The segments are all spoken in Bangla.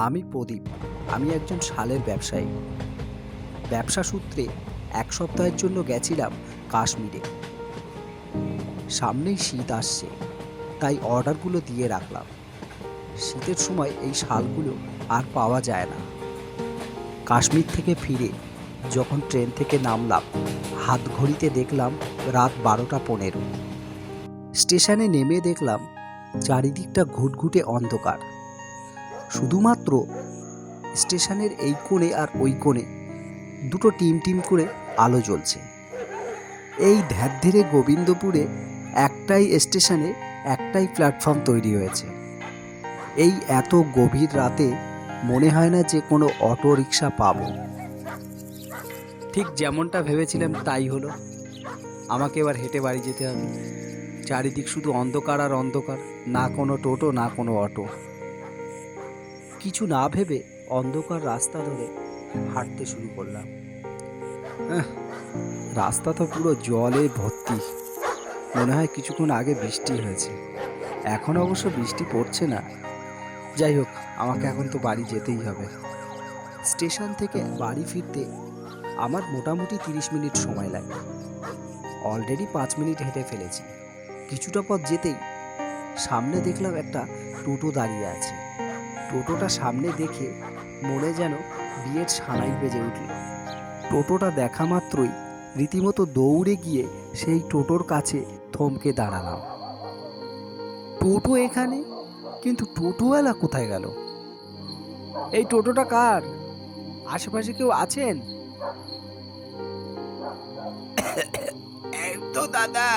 আমি প্রদীপ। আমি একজন শালের ব্যবসায়ী। ব্যবসা সূত্রে ১ সপ্তাহের জন্য গেছিলাম কাশ্মীরে। সামনেই শীত আসছে, তাই অর্ডারগুলো দিয়ে রাখলাম। শীতের সময় এই শালগুলো আর পাওয়া যায় না। কাশ্মীর থেকে ফিরে যখন ট্রেন থেকে নামলাম, হাত ঘড়িতে দেখলাম রাত ১২টা ১৫। স্টেশনে নেমে দেখলাম চারিদিকটা ঘুটঘুটে অন্ধকার। শুধুমাত্র স্টেশনের এই কোণে আর ওই কোণে দুটো টিম টিম করে আলো জ্বলছে। এই ধ্যারধেরে গোবিন্দপুরে একটাই স্টেশনে একটাই প্ল্যাটফর্ম তৈরি হয়েছে। এই এত গভীর রাতে মনে হয় না যে কোনো অটো রিক্সা পাবো। ঠিক যেমনটা ভেবেছিলাম তাই হলো। আমাকে এবার হেঁটে বাড়ি যেতে হবে। চারিদিক শুধু অন্ধকার আর অন্ধকার, না কোনো টোটো না কোনো অটো। কিছু না ভেবে অন্ধকার রাস্তা ধরে হাঁটতে শুরু করলাম। রাস্তা তো পুরো জলে ভর্তি। মনে হয় কিছুক্ষণ আগে বৃষ্টি হয়েছে। এখন অবশ্য বৃষ্টি পড়ছে না। যাই হোক, আমাকে এখন তো বাড়ি যেতেই হবে। স্টেশন থেকে বাড়ি ফিরতে আমার মোটামুটি ৩০ মিনিট সময় লাগে। অলরেডি ৫ মিনিট হেঁটে ফেলেছি। কিছুটা পথ যেতেই সামনে দেখলাম একটা টোটো দাঁড়িয়ে আছে। টোটোটা সামনে দেখে মনে যেন বিয়ের সানাই বেজে উঠল। টোটোটা দেখা মাত্রই রীতিমতো দৌড়ে গিয়ে সেই টোটোর কাছে থমকে দাঁড়ালাম। টোটো এখানে, কিন্তু টোটোওয়ালা কোথায় গেল? এই টোটোটা কার? আশেপাশে কেউ আছেন? এই তো দাদা,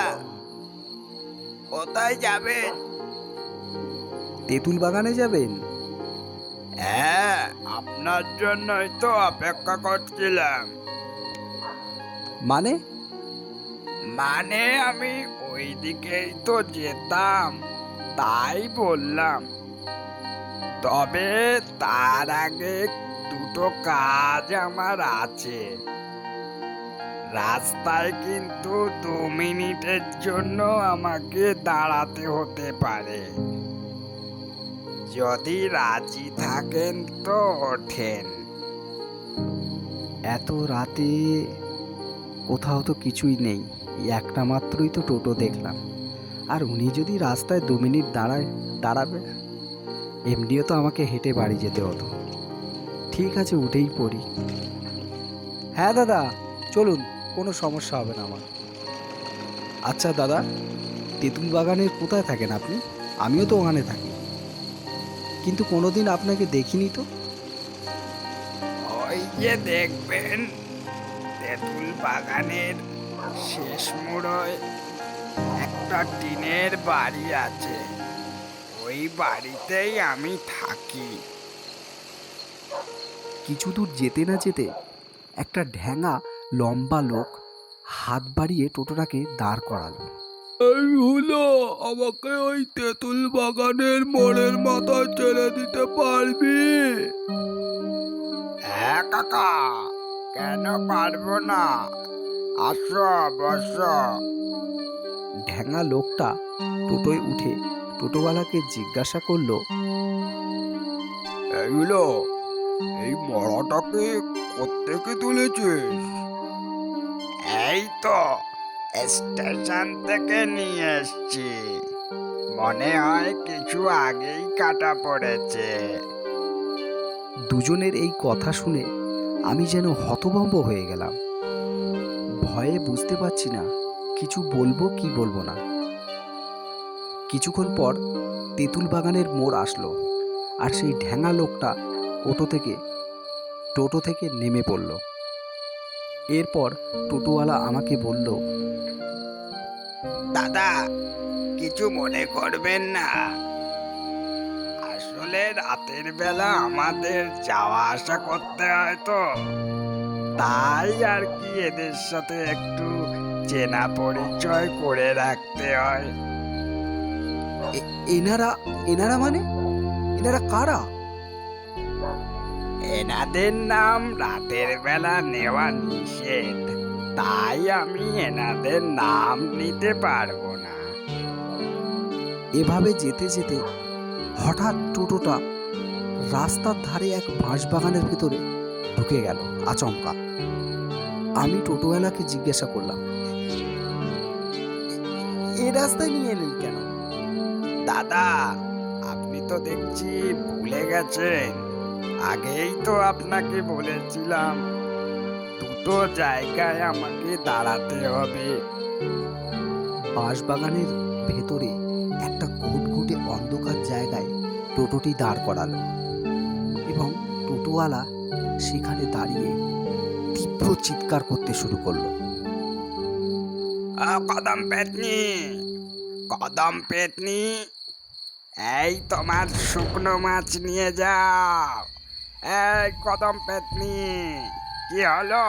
কোথায় যাবেন? তেঁতুল বাগানে যাবেন? হ্যাঁ, আপনার জন্যই তো অপেক্ষা করছিলাম। মানে? মানে আমি ওই দিকেই তো যেতাম, তাই বললাম। তবে তার আগে দুটো কাজ আমার আছে। রাস্তায় কিন্তু ২ মিনিটের জন্য আমাকে দাঁড়াতে হতে পারে। যদি রাজি থাকেন তো ওঠেন। এত রাতে কোথাও তো কিছুই নেই। এই একটা মাত্রই তো টোটো দেখলাম। আর উনি যদি রাস্তায় ২ মিনিট দাঁড়াবে, এমনিও তো আমাকে হেঁটে বাড়ি যেতে হতো। ঠিক আছে, উঠেই পড়ি। হ্যাঁ দাদা, চলুন, কোনো সমস্যা হবে না আমার। আচ্ছা দাদা, তেঁতুল বাগানের কোথায় থাকেন আপনি? আমিও তো ওখানে থাকি, কিন্তু কোনোদিন আপনাকে দেখিনি তো। ওই যে দেখবেন, তেঁতুল বাগানের শেষ মোড়ে একটা টিনের বাড়ি আছে। ওই বাড়িতেই আমি থাকি। কিছু দূর যেতে না যেতে একটা ঢ্যাঙা লম্বা লোক হাত বাড়িয়ে টোটোটাকে দাঁড় করালো। এই হলো, আমাকে ওই তেঁতুল বাগানের মোড়ের মাথায় ছেড়ে দিতে পারবি? হ্যাঁ কাকা, কেন পারবো না? আসো, বসো। ঢ্যাঙা লোকটা টোটোয় উঠে টোটোওয়ালাকে জিজ্ঞাসা করলো, এইগুলো, এই মরাটাকে কোত্থেকে তুলেছিস? এই তো স্টেশন থেকে নিয়ে এসছি। মনে হয় কিছু আগেই কাটা পড়েছে। দুজনের এই কথা শুনে আমি যেন হতভম্ব হয়ে গেলাম। ভয়ে বুঝতে পারছি না কিছু বলবো কি বলবো না। কিছুক্ষণ পর তেঁতুল বাগানের মোড় আসলো, আর সেই ঢ্যাঙা লোকটা টোটো থেকে নেমে পড়ল। এরপর টোটোওয়ালা আমাকে বলল, দাদা, কিছু মনে করবেন না। আসলে রাতের বেলা আমাদের যাওয়া আসা করতে হয় তো, তাই আর কি এদের সাথে একটু চেনা পরিচয় করে রাখতে হয়। এনারা এনারা মানে এনারা কারা? এনাদের নাম রাতের বেলা নেওয়া নিষেধ, তাই আমি এনাদের নাম নিতে পারবো না। এভাবে যেতে যেতে হঠাৎ টোটোটা রাস্তার ধারে এক বাঁশবাগানের ভেতরে ঢুকে গেল আচমকা। আমি টোটোওয়ালাকে জিজ্ঞাসা করলাম, এ রাস্তায় নিয়ে এলেন কেন? দাদা, আপনি তো দেখছি ভুলে গেছেন। আগেই তো আপনাকে বলেছিলাম দুটো জায়গায় আমাকে দাঁড়াতে হবে। বাঁশবাগানের ভেতরে একটা ঘুটঘুটে অন্ধকার জায়গায় টোটোটি দাঁড় করালো এবং টোটোওয়ালা সেখানে দাঁড়িয়ে তীব্র চিৎকার করতে শুরু করলো। কদম পেতনি, কদম পেতনি, এই তোমার শুকনো মাছ নিয়ে যাও। এই কদম পেতনি, কি হলো?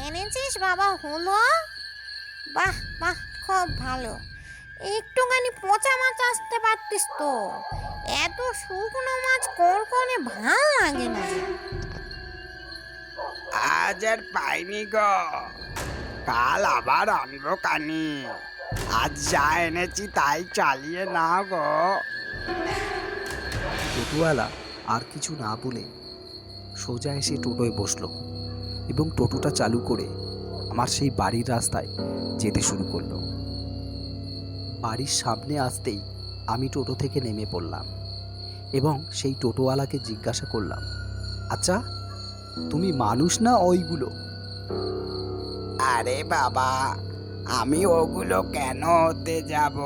এনেছিস বাবা, হলো? বাহ বাহ, খুব ভালো। একটুখানি পচা মাছ আসতে পারতিস তো। এত শুকনো মাছ কড়কড়ে ভাল লাগে না। আজ আর পাইনি গো, কাল আবার আনবো কানি। আজ যা এনেছি তাই চালিয়ে না গো। টোটোওয়ালা আর কিছু না বলে সোজা এসে টোটোয় বসলো এবং টোটোটা চালু করে আমার সেই বাড়ির রাস্তায় যেতে শুরু করলো। বাড়ির সামনে আসতেই আমি টোটো থেকে নেমে পড়লাম এবং সেই টোটোওয়ালাকে জিজ্ঞাসা করলাম, আচ্ছা তুমি মানুষ না ওইগুলো? আরে বাবা, আমি ওগুলো কেন হতে যাব?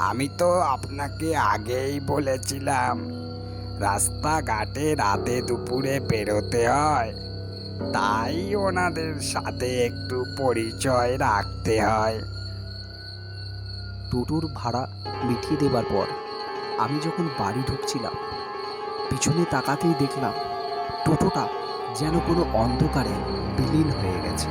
আমি তো আপনাকে আগেই বলেছিলাম রাস্তাঘাটে রাতে দুপুরে বেরোতে হয়, তাই ওনাদের সাথে একটু পরিচয় রাখতে হয়। টোটোর ভাড়া মিটিয়ে দেবার পর আমি যখন বাড়ি ঢুকছিলাম, পিছনে তাকাতেই দেখলাম টোটোটা যেন কোনো অন্ধকারে বিলীন হয়ে গেছে।